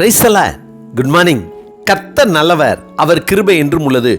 Praise the Lord. Good morning. கர்த்தர் நல்லவர், அவர் கிருபை என்றும் உள்ளது.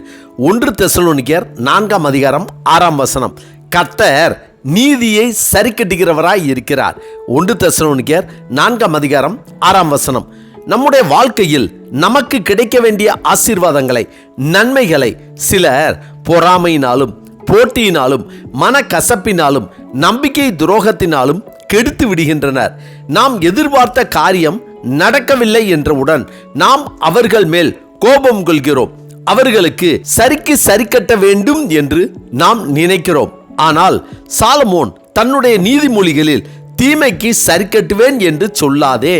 1 தெசலோனிக்கேயர் 4ஆம் அதிகாரம் 6ஆம் வசனம். கர்த்தர் நீதியை சரி கட்டுகிறவராய் இருக்கிறார். 1 தெசலோனிக்கேயர் 4ஆம் அதிகாரம் 6ஆம் வசனம். நம்முடைய வாழ்க்கையில் நமக்கு கிடைக்க வேண்டிய ஆசீர்வாதங்களை, நன்மைகளை சிலர் பொறாமையினாலும், போட்டியினாலும், மனக்கசப்பினாலும், நம்பிக்கை துரோகத்தினாலும் கெடுத்து விடுகின்றனர். நாம் எதிர்பார்த்த காரியம் நடக்கவில்லை என்றவுடன் நாம் அவர்கள் மேல் கோபம் கொள்கிறோம். அவர்களுக்கு சரிக்கு சரி கட்ட வேண்டும் என்று நாம் நினைக்கிறோம். ஆனால் சாலமோன் தன்னுடைய நீதிமொழிகளில் தீமைக்கு சரி கட்டுவேன் என்று சொல்லாதே,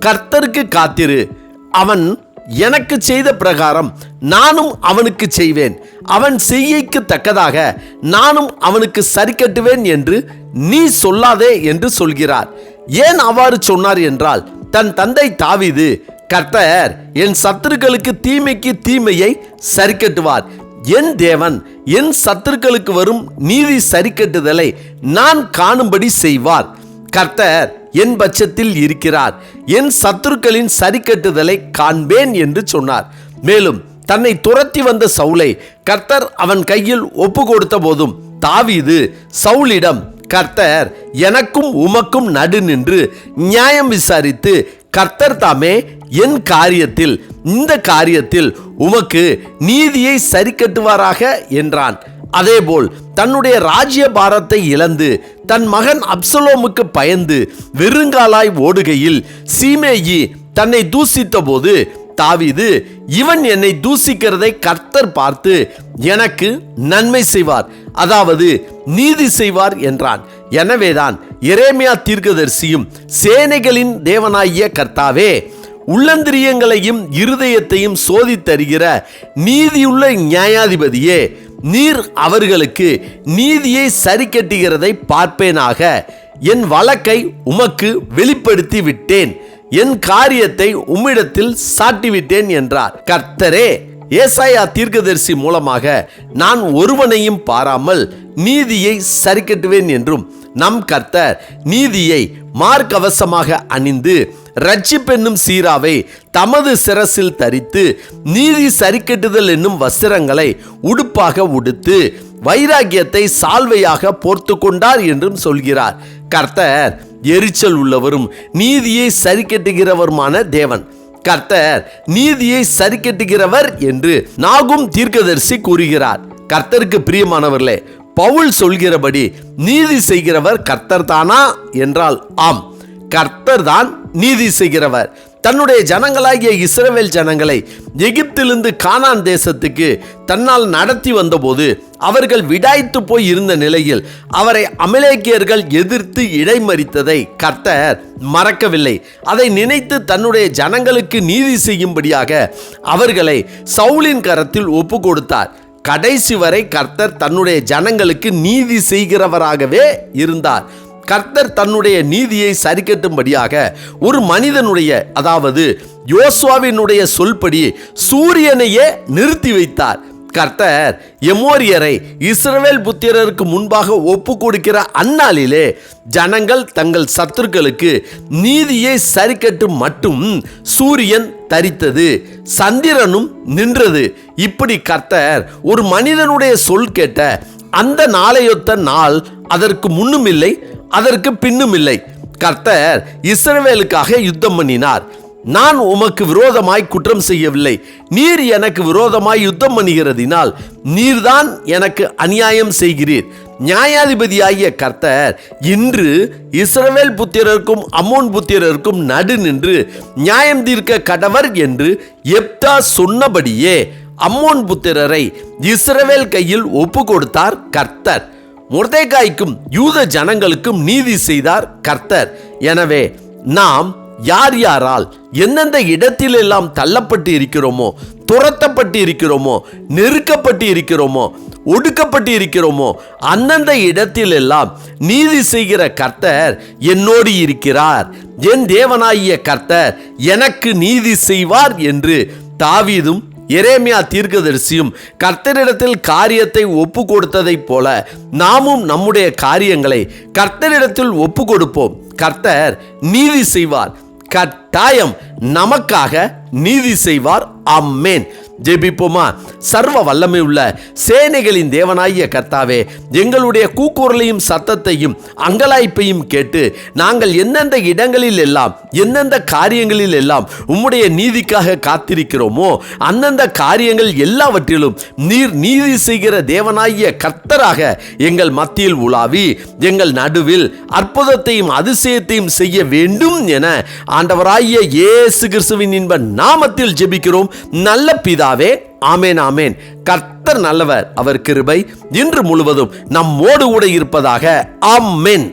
கர்த்தருக்கு காத்திரு, அவன் எனக்கு செய்த பிரகாரம் நானும் அவனுக்கு செய்வேன், அவன் செய்யைக்கு தக்கதாக நானும் அவனுக்கு சரி கட்டுவேன் என்று நீ சொல்லாதே என்று சொல்கிறார். ஏன் அவ்வாறு சொன்னார் என்றால், தன் தந்தை தாவீது, கர்த்தர் என் சத்துருக்களுக்கு தீமைக்கு தீமையை சரி கட்டுவார், என் தேவன் என் சத்துருக்களுக்கு வரும் நீதி சரி கட்டுதலை நான் காணும்படி செய்வார், கர்த்தர் என் பட்சத்தில் இருக்கிறார், என் சத்துருக்களின் சரி கட்டுதலை காண்பேன் என்று சொன்னார். மேலும் தன்னை துரத்தி வந்த சவுலை கர்த்தர் அவன் கையில் ஒப்பு கொடுத்த போதும் தாவீது சவுலிடம், கர்த்தர் எனக்கும் உமக்கும் நடு நின்று நியாயம் விசாரித்து கர்த்தர் தாமே என் காரியத்தில், இந்த காரியத்தில் உமக்கு நீதியை சரி கட்டுவாராக என்றான். அதேபோல் தன்னுடைய ராஜ்ய பாரத்தை இழந்து தன் மகன் அப்சலோமுக்கு பயந்து வெறுங்காலாய் ஓடுகையில் சீமேயி தன்னை தூசித்த போது தாவீது, இவன் என்னை தூசிக்கிறதை கர்த்தர் பார்த்து எனக்கு நன்மை செய்வார், அதாவது நீதி செய்வார் என்றான். எனவேதான் எரேமியா தீர்க்கதரிசியும், சேனைகளின் தேவனாகிய கர்த்தாவே, உள்ளந்திரியங்களையும் இருதயத்தையும் சோதித்தருகிற நீதியுள்ள நியாயாதிபதியே, நீர் அவர்களுக்கு நீதியை சரி கட்டுகிறதை பார்ப்பேனாக, என் வழக்கை உமக்கு வெளிப்படுத்தி விட்டேன், என் காரியத்தை உம்மிடத்தில் சாட்டிவிட்டேன் என்றார். கர்த்தரே ஏசாயா தீர்க்கதரிசி மூலமாக நான் ஒருவனையும் பாராமல் நீதியை சரி கட்டுவேன் என்றும், நம் கர்த்தர் நீதியை மார்க்கவசமாக அணிந்து இரட்சிப்பென்னும் சீராவை தமது சிரசில் தரித்து நீதி சரிக்கட்டுதல் என்னும் வஸ்திரங்களை உடுப்பாக உடுத்து வைராக்கியத்தை சால்வையாக போர்த்து கொண்டார் என்றும் சொல்கிறார். கர்த்தர் எரிச்சல் உள்ளவரும் நீதியை சரி கட்டுகிறவருமான தேவன். கர்த்தர் நீதியை சரி கட்டுகிறவர் என்று நாகும் தீர்க்கதரிசி கூறுகிறார். கர்த்தருக்கு பிரியமானவர்களே, பவுல் சொல்கிறபடி நீதி செய்கிறவர் கர்த்தர் தானா என்றால் ஆம், கர்த்தர் தான் நீதி செய்கிறவர். தன்னுடைய ஜனங்களாகிய இஸ்ரவேல் ஜனங்களை எகிப்திலிருந்து கானான் தேசத்துக்கு தன்னால் நடத்தி வந்தபோது அவர்கள் விடாய்த்து போய் இருந்த நிலையில் அவரை அமலேக்கியர்கள் எதிர்த்து இடைமறித்ததை கர்த்தர் மறக்கவில்லை. அதை நினைத்து தன்னுடைய ஜனங்களுக்கு நீதி செய்யும்படியாக அவர்களை சவுலின் கரத்தில் ஒப்பு கொடுத்தார். கடைசி வரை கர்த்தர் தன்னுடைய ஜனங்களுக்கு நீதி செய்கிறவராகவே இருந்தார். கர்த்தர் தன்னுடைய நீதியை சரிக்கட்டும்படியாக ஒரு மனிதனுடைய, அதாவது யோசுவாவினுடைய சொல்படி சூரியனையே நிறுத்தி வைத்தார். கர்த்தர் எமோரியரை இஸ்ரவேல் புத்திரருக்கு முன்பாக ஒப்பு கொடுக்கிற அந்நாளிலே ஜனங்கள் தங்கள் சத்துருக்களுக்கு நீதியை சரிக்கட்டு மட்டும் சூரியன் தரித்தது, சந்திரனும் நின்றது. இப்படி கர்த்தர் ஒரு மனிதனுடைய சொல் கேட்ட அந்த நாளையொத்த நாள் அதற்கு முன்னும் இல்லை, அதற்கு பின்னும் இல்லை. கர்த்தர் இஸ்ரவேலுக்காக யுத்தம் பண்ணினார். நான் உமக்கு விரோதமாய் குற்றம் செய்யவில்லை, நீர் எனக்கு விரோதமாய் யுத்தம் பண்ணுகிறதினால் நீர்தான் எனக்கு அநியாயம் செய்கிறீர். நியாயாதிபதியாகிய கர்த்தர் இன்று இஸ்ரவேல் புத்திரருக்கும் அம்மோன் புத்திரருக்கும் நடு நின்று நியாயம் தீர்க்க கடவர் என்று எப்தா சொன்னபடியே அம்மோன் புத்திரரை இஸ்ரவேல் கையில் ஒப்பு கொடுத்தார் கர்த்தர். மொர்தெகாய்க்கும் யூத ஜனங்களுக்கும் நீதி செய்தார் கர்த்தர். எனவே நாம் யார் யாரால் எந்தெந்த இடத்திலெல்லாம் தள்ளப்பட்டு இருக்கிறோமோ, துரத்தப்பட்டு இருக்கிறோமோ, நெருக்கப்பட்டு இருக்கிறோமோ, ஒடுக்கப்பட்டு இருக்கிறோமோ, அந்தந்த இடத்திலெல்லாம் நீதி செய்கிற கர்த்தர் என்னோடு இருக்கிறார், என் தேவனாகிய கர்த்தர் எனக்கு நீதி செய்வார் என்று தாவீதும் எரேமியா தீர்க்கதரிசியும் கர்த்தரிடத்தில் காரியத்தை ஒப்பு கொடுத்ததைப் போல நாமும் நம்முடைய காரியங்களை கர்த்தரிடத்தில் ஒப்பு கொடுப்போம். கர்த்தர் நீதி செய்வார். கட்டாயம் நமக்காக நீதி செய்வார். ஆமென். ஜெபிப்போமா. சர்வ வல்லமை உள்ள சேனைகளின் தேவனாகிய கர்த்தாவே, எங்களுடைய கூக்குரலையும் சத்தத்தையும் அங்கலாய்ப்பையும் கேட்டு நாங்கள் எந்தெந்த இடங்களில் எல்லாம் எந்தெந்த காரியங்களில் எல்லாம் உம்முடைய நீதிக்காக காத்திருக்கிறோமோ அந்தந்த காரியங்கள் எல்லாவற்றிலும் நீர் நீதி செய்கிற தேவனாகிய கர்த்தராக எங்கள் மத்தியில் உலாவி எங்கள் நடுவில் அற்புதத்தையும் அதிசயத்தையும் செய்ய வேண்டும் என ஆண்டவராகிய இயேசு கிறிஸ்துவின் இன்ப நாமத்தில் ஜெபிக்கிறோம் நல்ல பிதாவே. ஆமேன் ஆமேன். கர்த்தர் நல்லவர், அவர் கிருபை இன்று முழுவதும் நம்மோடு கூட இருப்பதாக. ஆமென்.